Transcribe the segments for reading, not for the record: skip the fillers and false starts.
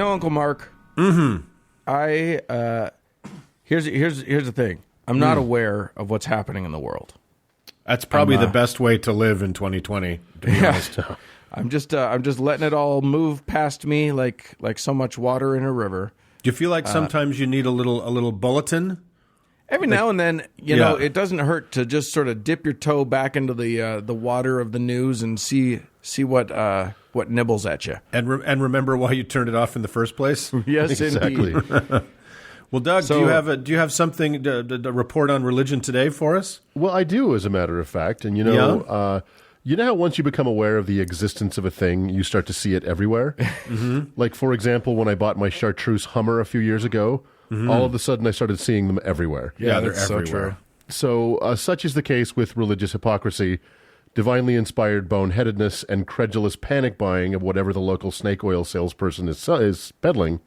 Uncle Mark. Here's the thing. I'm not aware of what's happening in the world. That's probably the best way to live in 2020, to be honest. I'm just letting it all move past me like so much water in a river. Do you feel like sometimes you need a little bulletin? Every now and then, you know, it doesn't hurt to just sort of dip your toe back into the water of the news and see what nibbles at you. And remember why you turned it off in the first place? Yes, exactly. Indeed. Well, Doug, do you have something to report on religion today for us? Well, I do, as a matter of fact. And, you know how once you become aware of the existence of a thing, you start to see it everywhere? Like, for example, when I bought my Chartreuse Hummer a few years ago, all of a sudden I started seeing them everywhere. Yeah, they're everywhere. So such is the case with religious hypocrisy, divinely inspired boneheadedness, and credulous panic buying of whatever the local snake oil salesperson is peddling.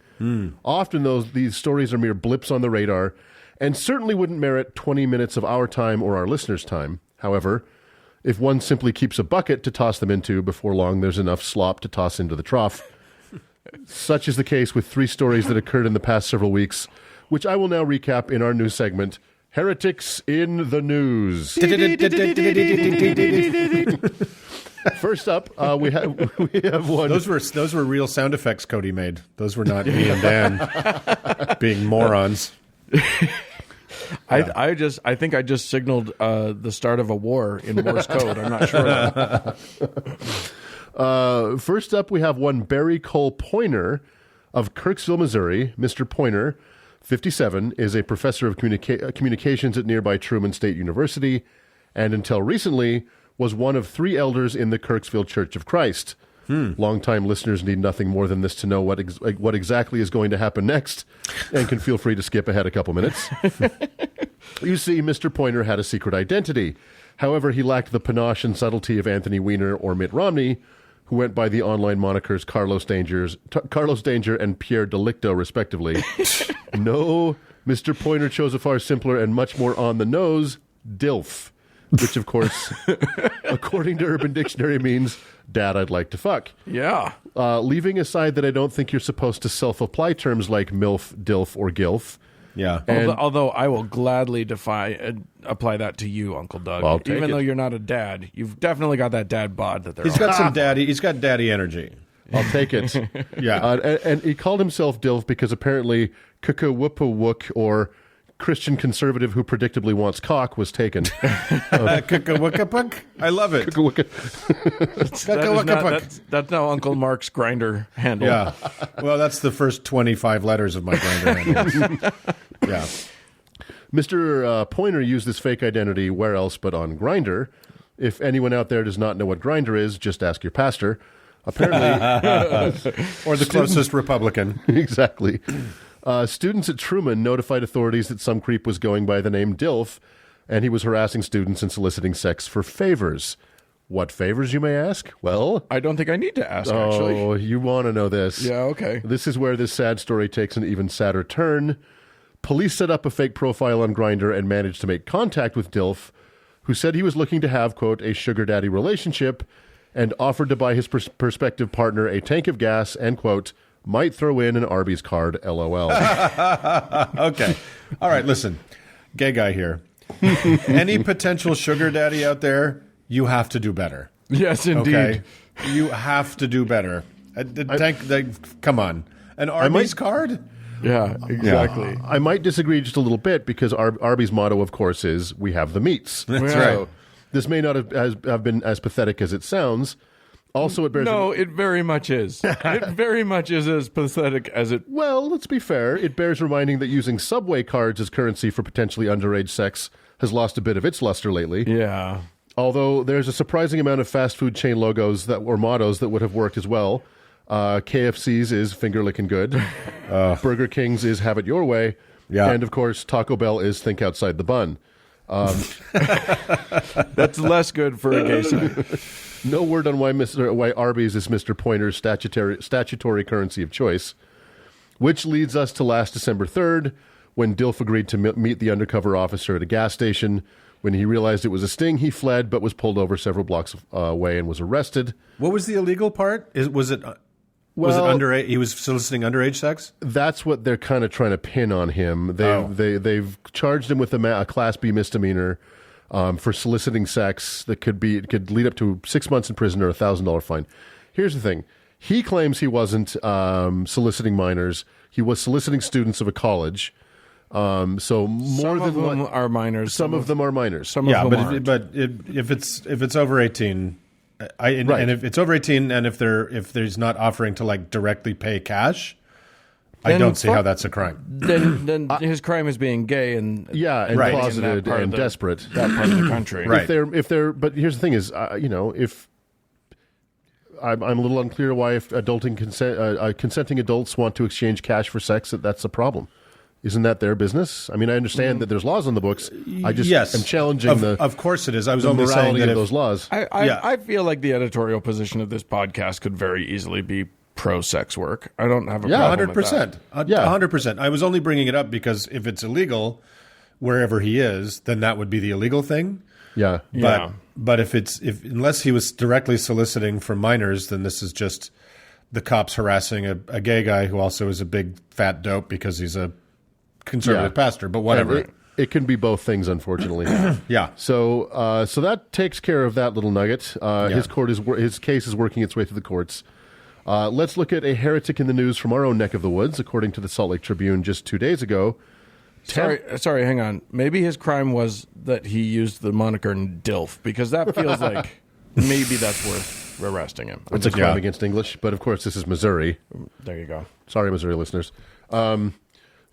Often these stories are mere blips on the radar and certainly wouldn't merit 20 minutes of our time or our listeners' time. However, if one simply keeps a bucket to toss them into, before long there's enough slop to toss into the trough. Such is the case with 3 stories that occurred in the past several weeks, which I will now recap in our new segment, Heretics in the News. First up, we have one. Those were real sound effects Cody made. Those were not me and Dan being morons. I think I just signaled the start of a war in Morse code. I'm not sure. First up, we have one Barry ColePointer of Kirksville, Missouri. Mr. Pointer, 57, is a professor of communications at nearby Truman State University, and until recently was one of 3 elders in the Kirksville Church of Christ. Longtime listeners need nothing more than this to know what exactly is going to happen next, and can feel free to skip ahead a couple minutes. You see, Mr. Pointer had a secret identity. However, he lacked the panache and subtlety of Anthony Weiner or Mitt Romney, who went by the online monikers Carlos Danger and Pierre Delicto, respectively. No, Mr. Pointer chose a far simpler and much more on-the-nose DILF, which, of course, according to Urban Dictionary, means Dad I'd like to fuck. Yeah. Leaving aside that I don't think you're supposed to self-apply terms like MILF, DILF, or GILF. Yeah. Although I will gladly apply that to you, Uncle Doug. Even though you're not a dad, you've definitely got that dad bod that they're He's got some daddy. He's got daddy energy. I'll take it. Yeah. And he called himself DILF because apparently Kuka-Wuppa-Wook, or Christian conservative who predictably wants cock, was taken. Kuka-Wukka-Puck? I love it. That's now Uncle Mark's Grindr handle. Yeah. Well, that's the first 25 letters of my Grindr handle. Yeah. Mr. Pointer used this fake identity where else but on Grindr. If anyone out there does not know what Grindr is, just ask your pastor. Apparently, or the closest Republican. Exactly. Students at Truman notified authorities that some creep was going by the name DILF, and he was harassing students and soliciting sex for favors. What favors, you may ask? Well, I don't think I need to ask, actually. Oh, you want to know this. Yeah, okay. This is where this sad story takes an even sadder turn. Police set up a fake profile on Grindr and managed to make contact with DILF, who said he was looking to have, quote, a sugar daddy relationship, and offered to buy his prospective partner a tank of gas and, quote, might throw in an Arby's card, LOL. Okay. All right, listen. Gay guy here. Any potential sugar daddy out there, you have to do better. Yes, indeed. Okay? You have to do better. Come on. An Arby's card? Yeah, exactly. Yeah. I might disagree just a little bit because Arby's motto, of course, is we have the meats. That's right. So this may not have been as pathetic as it sounds. Also, it bears... No, it very much is. It very much is as pathetic as it... Well, let's be fair. It bears reminding that using Subway cards as currency for potentially underage sex has lost a bit of its luster lately. Yeah. Although there's a surprising amount of fast food chain logos or mottos that would have worked as well. KFC's is finger licking good. Burger King's is have it your way. Yeah. And, of course, Taco Bell is think outside the bun. That's less good for a gay site. No word on why Arby's is Mr. Pointer's statutory currency of choice, which leads us to last December 3rd, when DILF agreed to meet the undercover officer at a gas station. When he realized it was a sting, he fled, but was pulled over several blocks away and was arrested. What was the illegal part? Was it Was it underage? He was soliciting underage sex? That's what they're kind of trying to pin on him. They've charged him with a Class B misdemeanor for soliciting sex that could lead up to 6 months in prison or a $1,000 fine. Here's the thing. He claims he wasn't soliciting minors. He was soliciting students of a college. So more some of them are minors. Some of them are minors. Some of them aren't. But if it's over 18, and if it's over 18, and if there's not offering to like directly pay cash, I don't see how that's a crime. Then his crime is being gay and closeted and desperate. That part of the country, right? But here's the thing: is if I'm a little unclear why if consenting adults want to exchange cash for sex, that's a problem. Isn't that their business? I mean, I understand that there's laws on the books. I just am challenging Of course it is. I was the only saying morality that of those laws. I feel like the editorial position of this podcast could very easily be pro-sex work. I don't have a problem 100%. with that. 100%. I was only bringing it up because if it's illegal wherever he is, then that would be the illegal thing. Yeah. But unless he was directly soliciting for minors, then this is just the cops harassing a gay guy who also is a big fat dope because he's a conservative pastor, but whatever. It can be both things, unfortunately. Yeah. So that takes care of that little nugget. His case is working its way through the courts. Let's look at a heretic in the news from our own neck of the woods. According to the Salt Lake Tribune just 2 days ago. Sorry, hang on. Maybe his crime was that he used the moniker DILF, because that feels like maybe that's worth arresting him. It's a crime against English, but of course this is Missouri. There you go. Sorry, Missouri listeners.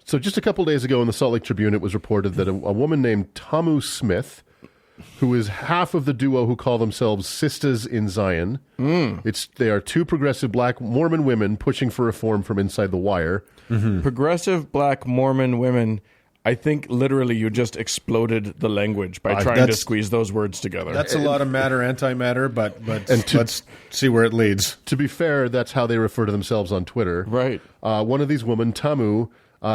So just a couple days ago in the Salt Lake Tribune, it was reported that a woman named Tamu Smith, who is half of the duo who call themselves Sisters in Zion. They are two progressive black Mormon women pushing for reform from inside the wire. Mm-hmm. Progressive black Mormon women. I think literally you just exploded the language by trying to squeeze those words together. That's a lot of matter, antimatter, but let's see where it leads. To be fair, that's how they refer to themselves on Twitter. Right. One of these women, Tamu,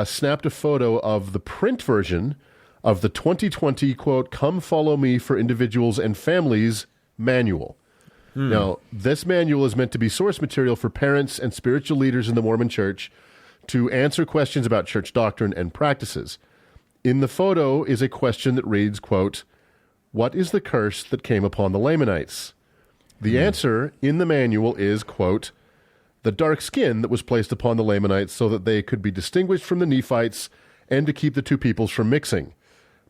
snapped a photo of the print version of the 2020, quote, Come Follow Me for Individuals and Families manual. Now, this manual is meant to be source material for parents and spiritual leaders in the Mormon Church to answer questions about church doctrine and practices. In the photo is a question that reads, quote, What is the curse that came upon the Lamanites? The answer in the manual is, quote, the dark skin that was placed upon the Lamanites so that they could be distinguished from the Nephites and to keep the two peoples from mixing.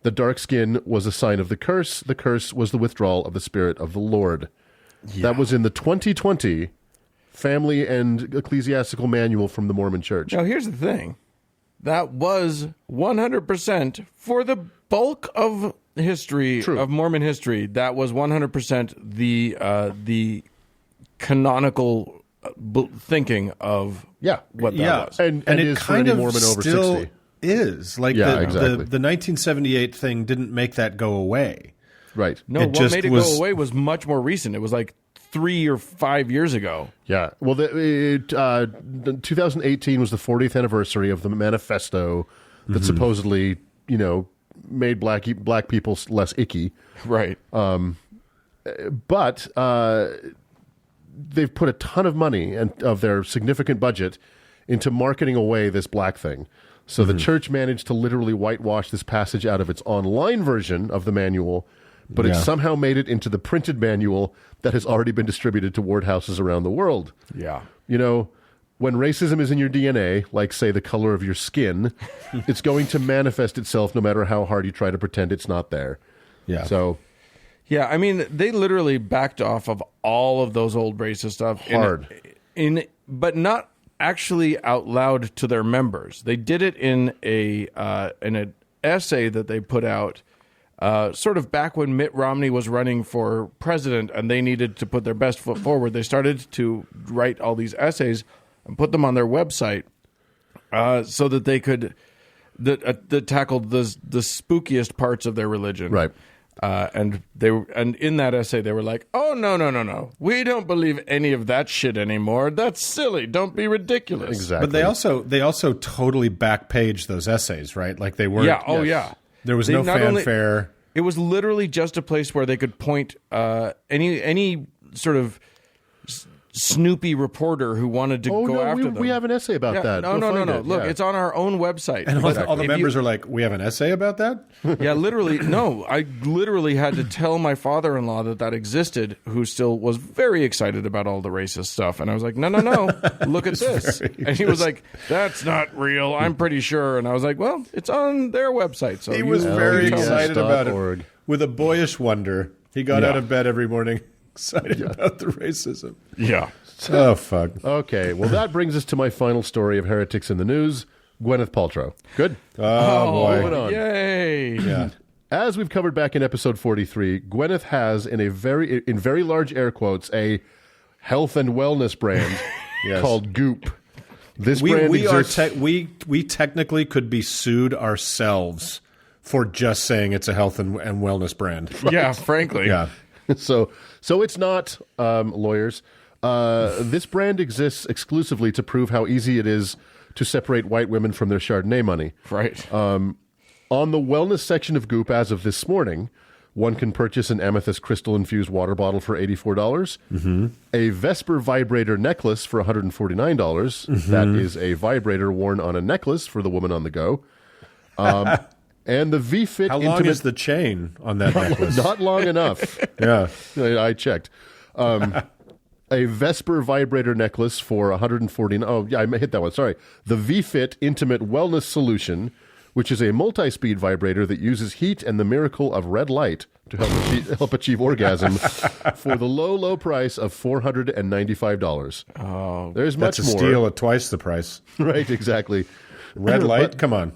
The dark skin was a sign of the curse. The curse was the withdrawal of the Spirit of the Lord. Yeah. That was in the 2020 Family and Ecclesiastical Manual from the Mormon Church. Now, here's the thing. That was 100% for the bulk of history, of Mormon history. That was 100% the canonical thinking of what that was. And it is kind of Mormon over still 60. Is. Like the 1978 thing didn't make that go away. Right. No, what made it go away was much more recent. It was like 3 or 5 years ago. Yeah. Well, 2018 was the 40th anniversary of the manifesto that supposedly, made black people less icky. Right. But they've put a ton of money and of their significant budget into marketing away this black thing. So the church managed to literally whitewash this passage out of its online version of the manual, but it somehow made it into the printed manual that has already been distributed to ward houses around the world. Yeah. When racism is in your DNA, like, say, the color of your skin, it's going to manifest itself no matter how hard you try to pretend it's not there. Yeah. So... Yeah, I mean, they literally backed off of all of those old racist stuff. Hard. But not actually out loud to their members. They did it in an essay that they put out sort of back when Mitt Romney was running for president and they needed to put their best foot forward. They started to write all these essays and put them on their website so that they could that tackled the spookiest parts of their religion. Right. And in that essay they were like, "Oh no, we don't believe any of that shit anymore. That's silly. Don't be ridiculous." Exactly. But they also totally backpaged those essays, right? Like they weren't. Yeah. Oh yeah. There was no fanfare. It was literally just a place where they could point any sort of snoopy reporter who wanted to go after them. We have an essay about that. No. Look, it's on our own website. And all the members are like, we have an essay about that? Yeah, literally. No, I literally had to tell my father-in-law that existed, who still was very excited about all the racist stuff. And I was like, no, look at this. And he was like, that's not real. I'm pretty sure. And I was like, well, it's on their website. So he was very excited about it. With a boyish wonder, he got out of bed every morning excited about the racism. Yeah. Oh, fuck. Okay, well, that brings us to my final story of Heretics in the News, Gwyneth Paltrow. Good. Oh boy. Moving on. Yay. Yeah. As we've covered back in episode 43, Gwyneth has, in very large air quotes, a health and wellness brand called Goop. This brand exists... we technically could be sued ourselves for just saying it's a health and wellness brand. Right. Yeah, frankly. Yeah. So it's not, lawyers. This brand exists exclusively to prove how easy it is to separate white women from their Chardonnay money. Right. On the wellness section of Goop, as of this morning, one can purchase an amethyst crystal-infused water bottle for $84, a Vesper vibrator necklace for $149. That is a vibrator worn on a necklace for the woman on the go. And the V-Fit How long is the chain on that necklace? Not long enough. Yeah. I checked. A Vesper vibrator necklace for $149. Oh, yeah, I hit that one. Sorry. The V-Fit Intimate Wellness Solution, which is a multi-speed vibrator that uses heat and the miracle of red light to help achieve orgasm for the low price of $495. Oh, there's much more. That's a steal at twice the price. Right, exactly. Red light? Come on.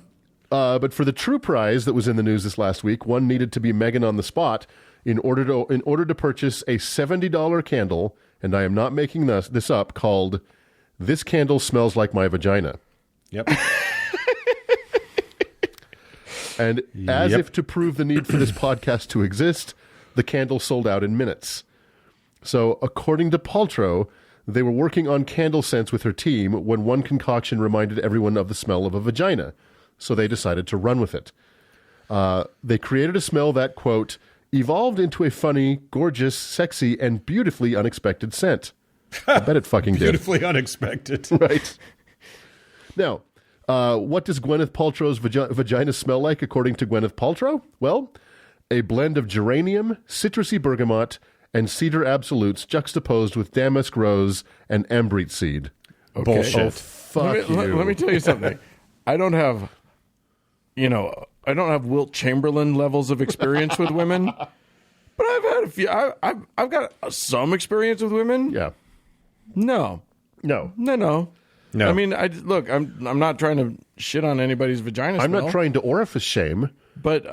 But for the true prize that was in the news this last week, one needed to be Megan on the spot in order to purchase a $70 candle, and I am not making this up, called "This Candle Smells Like My Vagina." Yep. And as if to prove the need for this podcast to exist, the candle sold out in minutes. So, according to Paltrow, they were working on candle scents with her team when one concoction reminded everyone of the smell of a vagina. So they decided to run with it. They created a smell that, quote, evolved into a funny, gorgeous, sexy, and beautifully unexpected scent. I bet it fucking did. Beautifully unexpected. Right. Now, what does Gwyneth Paltrow's vagina smell like, according to Gwyneth Paltrow? Well, a blend of geranium, citrusy bergamot, and cedar absolutes juxtaposed with damask rose and ambrette seed. Okay. Bullshit. Oh, fuck you. Let me tell you something. I don't have Wilt Chamberlain levels of experience with women, but I've had a few. I've got some experience with women. Yeah. No. I mean, I'm not trying to shit on anybody's vagina. I'm not trying to orifice shame, but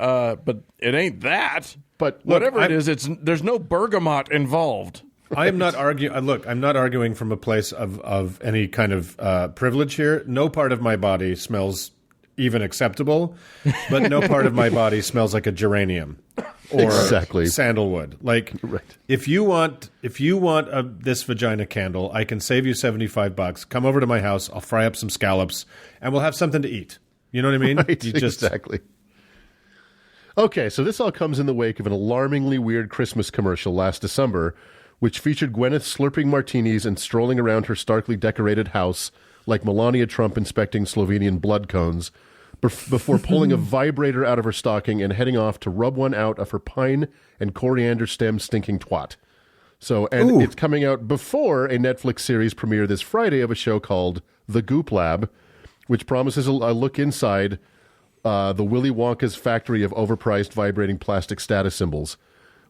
it ain't that. But whatever it is, there's no bergamot involved. I am not arguing. Look, I'm not arguing from a place of any kind of privilege here. No part of my body smells even acceptable, but no part of my body smells like a geranium or sandalwood. Like, right. if you want this vagina candle, I can save you $75. Come over to my house. I'll fry up some scallops, and we'll have something to eat. You know what I mean? Right, exactly. Okay, so this all comes in the wake of an alarmingly weird Christmas commercial last December, which featured Gwyneth slurping martinis and strolling around her starkly decorated house like Melania Trump inspecting Slovenian blood cones, before pulling a vibrator out of her stocking and heading off to rub one out of her pine and coriander stem stinking twat. So, and it's coming out before a Netflix series premiere this Friday of a show called The Goop Lab, which promises a look inside the Willy Wonka's factory of overpriced vibrating plastic status symbols.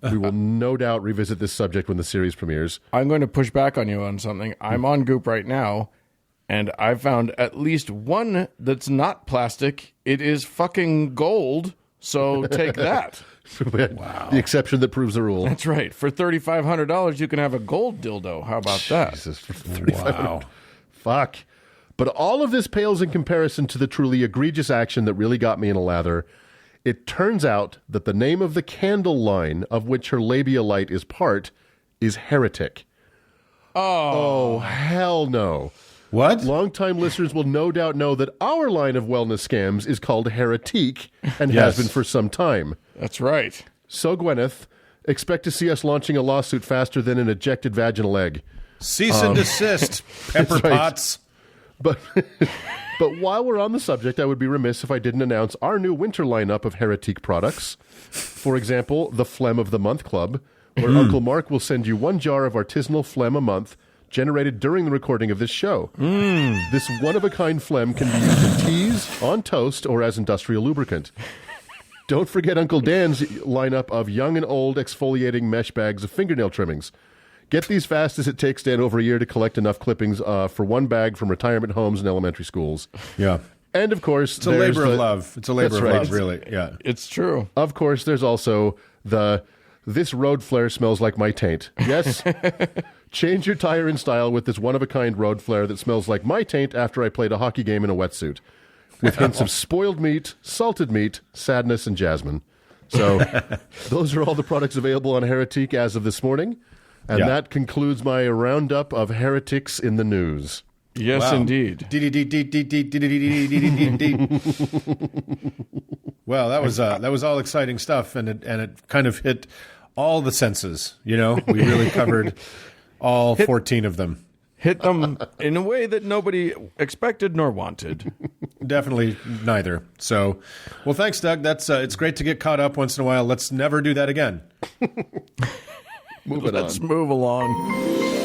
We will no doubt revisit this subject when the series premieres. I'm going to push back on you on something. I'm on Goop right now, and I found at least one that's not plastic. It is fucking gold, so take that. Wow. The exception that proves the rule. That's right. For $3,500, you can have a gold dildo. How about that? Jesus, for $3,500. Wow. Fuck. But all of this pales in comparison to the truly egregious action that really got me in a lather. It turns out that the name of the candle line of which her labia light is part is Heretic. Oh, hell no. What? Longtime listeners will no doubt know that our line of wellness scams is called Heretic and has been for some time. That's right. So, Gwyneth, expect to see us launching a lawsuit faster than an ejected vaginal egg. Cease and desist, Pepper that's right. Potts. But but while we're on the subject, I would be remiss if I didn't announce our new winter lineup of Heretic products. For example, the Phlegm of the Month Club, where Uncle Mark will send you 1 jar of artisanal phlegm a month generated during the recording of this show. This one-of-a-kind phlegm can be used in teas, on toast, or as industrial lubricant. Don't forget Uncle Dan's lineup of young and old exfoliating mesh bags of fingernail trimmings. Get these fast, as it takes Dan over a year to collect enough clippings for 1 bag from retirement homes and elementary schools. Yeah. And, of course, It's a labor of love. It's a labor of love, really. Yeah. It's true. Of course, there's also this road flare smells like my taint. Yes? Change your tire and style with this one-of-a-kind road flare that smells like my taint after I played a hockey game in a wetsuit. With hints of spoiled meat, salted meat, sadness, and jasmine. So those are all the products available on Heretic as of this morning. And that concludes my roundup of heretics in the news. Yes, indeed. Well, that was all exciting stuff, and it kind of hit all the senses. We really covered all 14 of them. Hit them in a way that nobody expected nor wanted. Definitely neither. So, well, thanks, Doug. That's it's great to get caught up once in a while. Let's never do that again. Let's move along.